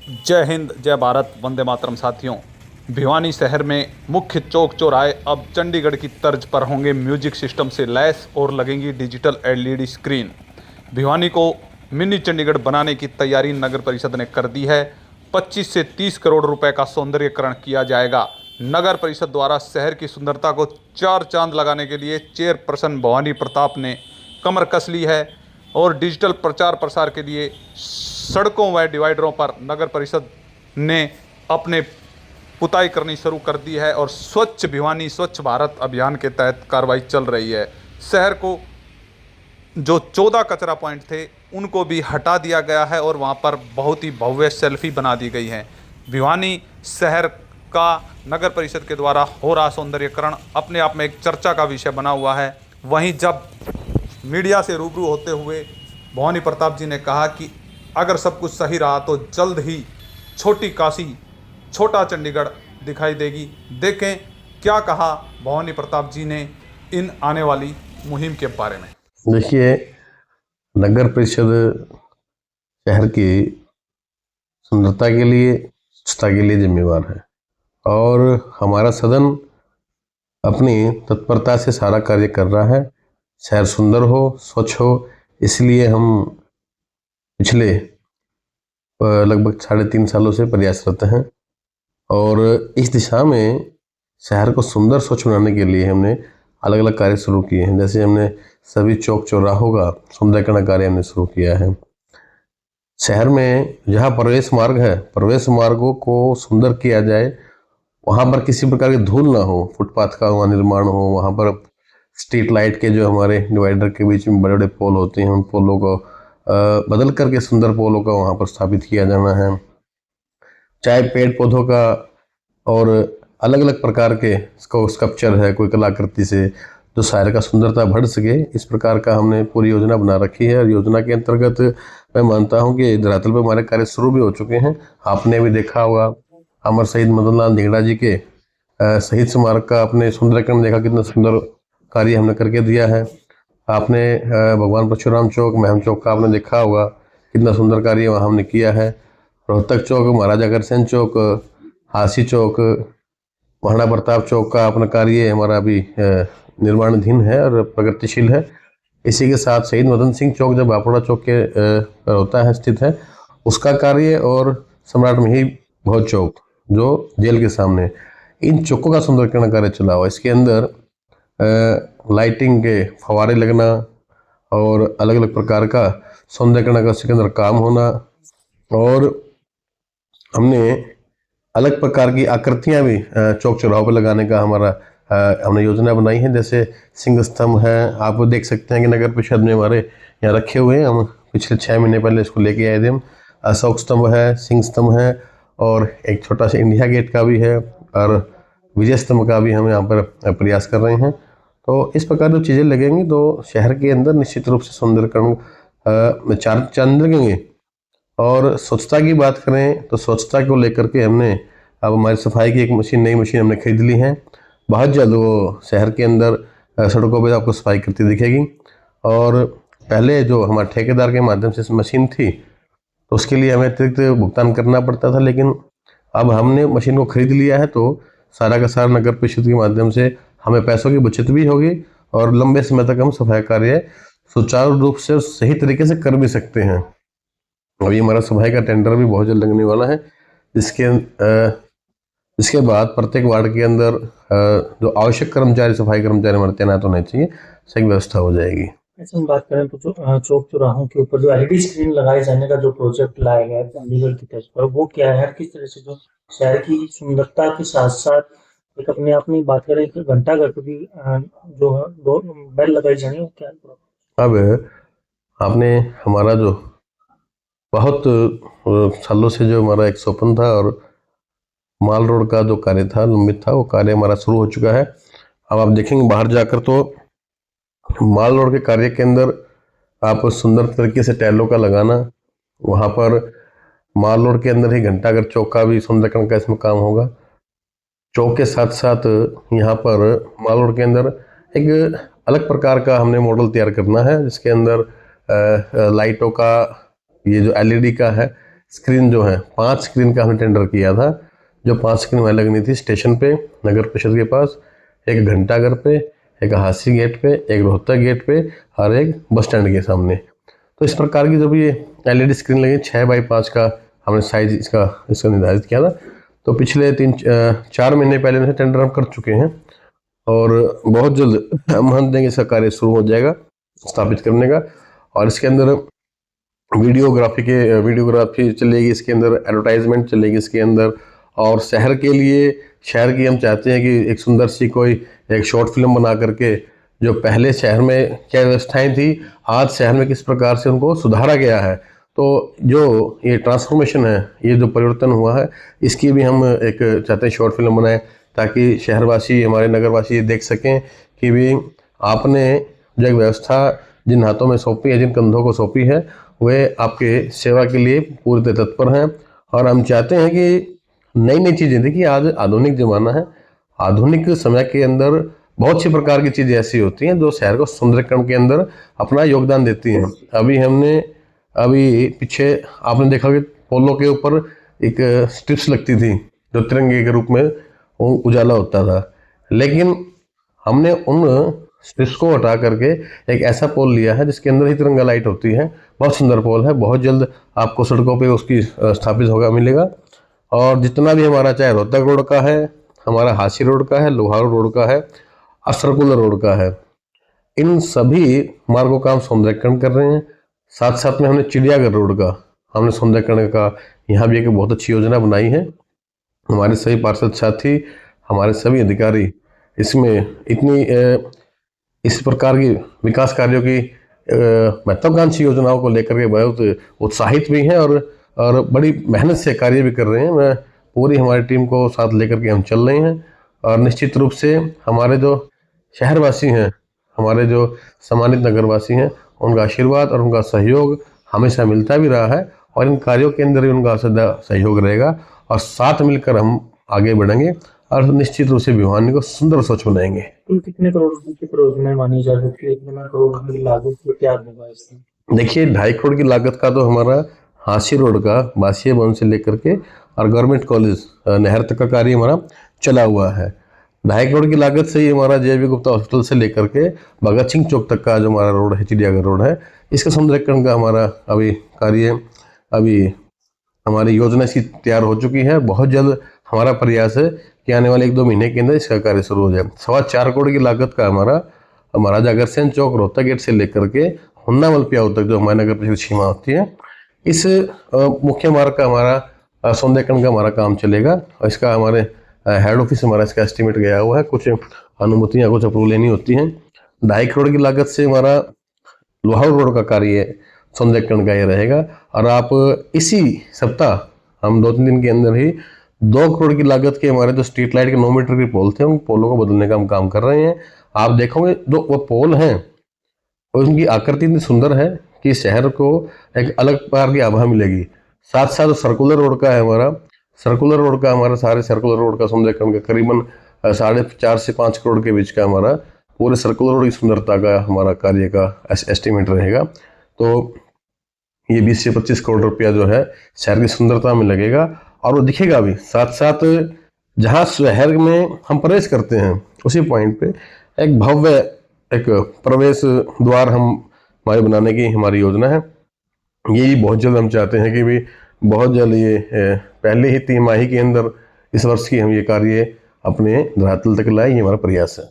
जय हिंद, जय भारत, वंदे मातरम। साथियों, भिवानी शहर में मुख्य चौक चौराहे अब चंडीगढ़ की तर्ज पर होंगे म्यूजिक सिस्टम से लैस और लगेंगी डिजिटल एलईडी स्क्रीन। भिवानी को मिनी चंडीगढ़ बनाने की तैयारी नगर परिषद ने कर दी है। 25 से 30 करोड़ रुपए का सौंदर्यीकरण किया जाएगा। नगर परिषद द्वारा शहर की सुंदरता को चार चांद लगाने के लिए चेयरपर्सन भवानी प्रताप ने कमर कस ली है और डिजिटल प्रचार प्रसार के लिए सड़कों व डिवाइडरों पर नगर परिषद ने अपने पुताई करनी शुरू कर दी है और स्वच्छ भिवानी स्वच्छ भारत अभियान के तहत कार्रवाई चल रही है। शहर को जो 14 कचरा पॉइंट थे उनको भी हटा दिया गया है और वहाँ पर बहुत ही भव्य सेल्फी बना दी गई है। भिवानी शहर का नगर परिषद के द्वारा हो रहा सौंदर्यीकरण अपने आप में एक चर्चा का विषय बना हुआ है। वहीं जब मीडिया से रूबरू होते हुए भवानी प्रताप जी ने कहा कि अगर सब कुछ सही रहा तो जल्द ही छोटी काशी, छोटा चंडीगढ़ दिखाई देगी। देखें क्या कहा भवानी प्रताप जी ने इन आने वाली मुहिम के बारे में। देखिए, नगर परिषद शहर की सुंदरता के लिए, स्वच्छता के लिए जिम्मेवार है और हमारा सदन अपनी तत्परता से सारा कार्य कर रहा है। शहर सुंदर हो, स्वच्छ हो, इसलिए हम पिछले लगभग 3.5 सालों से प्रयासरत हैं और इस दिशा में शहर को सुंदर स्वच्छ बनाने के लिए हमने अलग अलग कार्य शुरू किए हैं। जैसे हमने सभी चौक चौराहों का सुंदरीकरण कार्य हमने शुरू किया है। शहर में जहाँ प्रवेश मार्ग है, प्रवेश मार्गों को सुंदर किया जाए, वहाँ पर किसी प्रकार की धूल ना हो, फुटपाथ का वहाँ निर्माण हो, वहाँ पर स्ट्रीट लाइट के जो हमारे डिवाइडर के बीच में बड़े बड़े पोल होते हैं उन पोलों को बदल करके सुंदर पोलों का वहाँ पर स्थापित किया जाना है। चाहे पेड़ पौधों का और अलग अलग प्रकार के स्कल्पचर है, कोई कलाकृति से जो शहर का सुंदरता बढ़ सके, इस प्रकार का हमने पूरी योजना बना रखी है। और योजना के अंतर्गत मैं मानता हूँ कि धरातल पर हमारे कार्य शुरू भी हो चुके हैं। आपने भी देखा होगा अमर शहीद मदन लाल धिंगड़ा जी के शहीद स्मारक का अपने सुंदरीकरण देखा, कितना सुंदर कार्य हमने करके दिया है। आपने भगवान परशुराम चौक, महम चौक का आपने देखा होगा, कितना सुंदर कार्य वहाँ हमने किया है। रोहतक चौक, महाराजा अग्रसेन चौक, हासी चौक, महाराणा प्रताप चौक का अपना कार्य हमारा अभी निर्माणाधीन है और प्रगतिशील है। इसी के साथ शहीद मदन सिंह चौक जो बापुड़ा चौक के होता है, स्थित है, उसका कार्य, और सम्राट मिहिर भोज चौक जो जेल के सामने, इन चौकों का सुंदरीकरण कार्य चला हुआ। इसके अंदर लाइटिंग के फवारे लगना और अलग अलग प्रकार का सौंदर्यीकरण का इसके अंदर काम होना, और हमने अलग प्रकार की आकृतियां भी चौक चौराहों पर लगाने का हमारा हमने योजना बनाई है। जैसे सिंह स्तंभ है, आप देख सकते हैं कि नगर परिषद में हमारे यहाँ रखे हुए हैं। हम पिछले 6 महीने पहले इसको लेके आए थे। हम अशोक स्तंभ है, सिंह स्तंभ है और एक छोटा सा इंडिया गेट का भी है और विजय स्तंभ का भी हम यहाँ पर प्रयास कर रहे हैं। तो इस प्रकार जो चीज़ें लगेंगी तो शहर के अंदर निश्चित रूप से सौंदर्यीकरण चार चांद लगेंगे। और स्वच्छता की बात करें तो स्वच्छता को लेकर के हमने अब हमारी सफाई की एक नई मशीन हमने खरीद ली है। बहुत जल्द वो शहर के अंदर सड़कों पर आपको सफाई करती दिखेगी। और पहले जो हमारे ठेकेदार के माध्यम से मशीन थी तो उसके लिए हमें अतिरिक्त भुगतान करना पड़ता था, लेकिन अब हमने मशीन को खरीद लिया है तो सारा का सारा नगर परिषद के माध्यम से हमें पैसों की बचत भी होगी और लंबे समय तक हम सफाई कार्य सुचारू रूप से और सही तरीके से कर भी सकते हैं। अभी हमारा सफाई का टेंडर भी बहुत जल्द लगने वाला है, इसके बाद प्रत्येक वार्ड के अंदर जो आवश्यक कर्मचारी, सफाई कर्मचारी हमारे तैनात होने चाहिए, सही व्यवस्था हो जाएगी। ऐसे हम बात करें तो जो चौक चौराहों के ऊपर जो एलईडी स्क्रीन लगाए जाने का जो प्रोजेक्ट लाया गया है चंडीगढ़ की तर्ज पर, वो क्या है? किस तरह से जो शहर की सुंदरता के साथ साथ एक अपने आप में बात करें, एक घंटा घर भी जो है दो बेल लगाई जानी है, क्या है? अब आपने हमारा जो बहुत सालों से जो हमारा एक स्वप्न था और माल रोड का जो कार्य था, लंबित था, वो कार्य हमारा शुरू हो चुका है। अब आप देखेंगे बाहर जाकर तो माल रोड के कार्य के अंदर आप सुंदर तरीके से टाइलों का लगाना, वहाँ पर माल रोड के अंदर ही घंटाघर चौक का भी सुंदरीकरण का इसमें काम होगा। चौक के साथ साथ यहाँ पर माल रोड के अंदर एक अलग प्रकार का हमने मॉडल तैयार करना है, जिसके अंदर लाइटों का ये जो एलईडी का है, स्क्रीन जो है 5 स्क्रीन का हमने टेंडर किया था, जो 5 स्क्रीन वहाँ लगनी थी स्टेशन पे नगर परिषद के पास, एक घंटाघर पे, एक हासी गेट पे, एक रोहतक गेट पे और एक बस स्टैंड के सामने। तो इस प्रकार की जब ये एलईडी स्क्रीन लगी 6x5 का हमने साइज इसका निर्धारित किया था। तो पिछले 3-4 महीने पहले से टेंडर हम कर चुके हैं और बहुत जल्द हम देंगे इसका कार्य शुरू हो जाएगा स्थापित करने का। और इसके अंदर वीडियोग्राफी चलेगी, इसके अंदर एडवर्टाइजमेंट चलेगी इसके अंदर। और शहर के लिए, शहर की हम चाहते हैं कि एक सुंदर सी कोई एक शॉर्ट फिल्म बना करके, जो पहले शहर में क्या व्यवस्थाएं थी, आज शहर में किस प्रकार से उनको सुधारा गया है। तो जो ये ट्रांसफॉर्मेशन है, ये जो परिवर्तन हुआ है, इसकी भी हम एक चाहते हैं शॉर्ट फिल्म बनाएं, ताकि शहरवासी, हमारे नगरवासी ये देख सकें कि भी आपने जो एक व्यवस्था जिन हाथों में सौंपी है, जिन कंधों को सौंपी है, वे आपके सेवा के लिए पूरी तरह तत्पर हैं। और हम चाहते हैं कि नई नई चीज़ें, देखिए आज आधुनिक ज़माना है, आधुनिक समय के अंदर बहुत सी प्रकार की चीज़ें ऐसी होती हैं जो शहर को सुंदरीकरण के अंदर अपना योगदान देती हैं। अभी पीछे आपने देखा कि पोलों के ऊपर एक स्ट्रिप्स लगती थी जो तिरंगे के रूप में उजाला होता था, लेकिन हमने उन स्ट्रिप्स को हटा करके एक ऐसा पोल लिया है जिसके अंदर ही तिरंगा लाइट होती है। बहुत सुंदर पोल है, बहुत जल्द आपको सड़कों पे उसकी स्थापित होगा मिलेगा। और जितना भी हमारा, चाहे रोहतक रोड का है, हमारा हासी रोड का है, लोहारू रोड का है और सर्कुलर रोड का है, इन सभी मार्गों का हम सौंदर्यीकरण कर रहे हैं। साथ साथ में हमने चिड़ियाघर रोड का हमने सौंदर्यीकरण का यहाँ भी एक बहुत अच्छी योजना बनाई है। हमारे सभी पार्षद साथी, हमारे सभी अधिकारी इसमें इस प्रकार की विकास कार्यों की महत्वाकांक्षी योजनाओं को लेकर के बहुत उत्साहित भी हैं और बड़ी मेहनत से कार्य भी कर रहे हैं। मैं पूरी हमारी टीम को साथ लेकर के हम चल रहे हैं और निश्चित रूप से हमारे जो शहरवासी हैं, हमारे जो सम्मानित नगरवासी हैं, उनका आशीर्वाद और उनका सहयोग हमेशा मिलता भी रहा है और इन कार्यों के अंदर भी उनका सदा सहयोग रहेगा और साथ मिलकर हम आगे बढ़ेंगे और निश्चित रूप से भिवानी को सुंदर स्वच्छ बनाएंगे। कितने करोड़ की परियोजना मानी जा सकती है? कितने करोड़ की लागत से क्या होगा इसमें? देखिए 2.5 करोड़ की लागत का तो हमारा हासी रोड का बासिया भवन से लेकर के और गवर्नमेंट कॉलेज नहर तक का कार्य हमारा चला हुआ है। 2.5 करोड़ की लागत से ही हमारा JB गुप्ता हॉस्पिटल से लेकर के भगत सिंह चौक तक का जो हमारा रोड है, चिड़ियाघर रोड है, इसका सौंदर्यीकरण का हमारा अभी कार्य, अभी हमारी योजना इसकी तैयार हो चुकी है। बहुत जल्द हमारा प्रयास है कि आने वाले 1-2 महीने के अंदर इसका कार्य शुरू हो जाए। 4.25 करोड़ की लागत का हमारा महाराजा अग्रसेन चौक रोहतक गेट से लेकर के हुन्नामल प्याऊ तक जो हमारे नगर परिषद सीमा होती है, इस मुख्य मार्ग का हमारा सौंदर्यीकरण का हमारा काम चलेगा। और इसका हमारे हेड ऑफिस हमारा इसका एस्टिमेट गया हुआ है, कुछ अनुमतियाँ, कुछ अप्रूवल लेनी होती हैं। 2.5 करोड़ की लागत से हमारा लोहारू रोड का कार्य सौंदर्यीकरण का ये रहेगा और आप इसी सप्ताह हम 2-3 दिन के अंदर ही 2 करोड़ की लागत के हमारे जो स्ट्रीट लाइट के 9 मीटर के पोल थे, उन पोलों को बदलने का हम काम कर रहे हैं। आप देखोगे जो वो पोल हैं, उनकी आकृति इतनी सुंदर है कि शहर को एक अलग प्रकार की आभा मिलेगी। साथ साथ सर्कुलर रोड का है हमारा, सारे सर्कुलर रोड का सौंदर्यीकरण का करीबन 4.5 से 5 करोड़ के बीच का हमारा पूरे सर्कुलर रोड की सुंदरता का हमारा कार्य का एस्टिमेट रहेगा। तो ये 20 से 25 करोड़ रुपया जो है शहर की सुंदरता में लगेगा और वो दिखेगा भी। साथ साथ जहाँ शहर में हम प्रवेश करते हैं उसी पॉइंट पे एक भव्य एक प्रवेश द्वार हमारे बनाने की हमारी योजना है। ये बहुत जल्द हम चाहते हैं कि भी बहुत जल्द ये पहले ही 3 माही के अंदर इस वर्ष की हम ये कार्य अपने धरातल तक लाए, ये हमारा प्रयास है।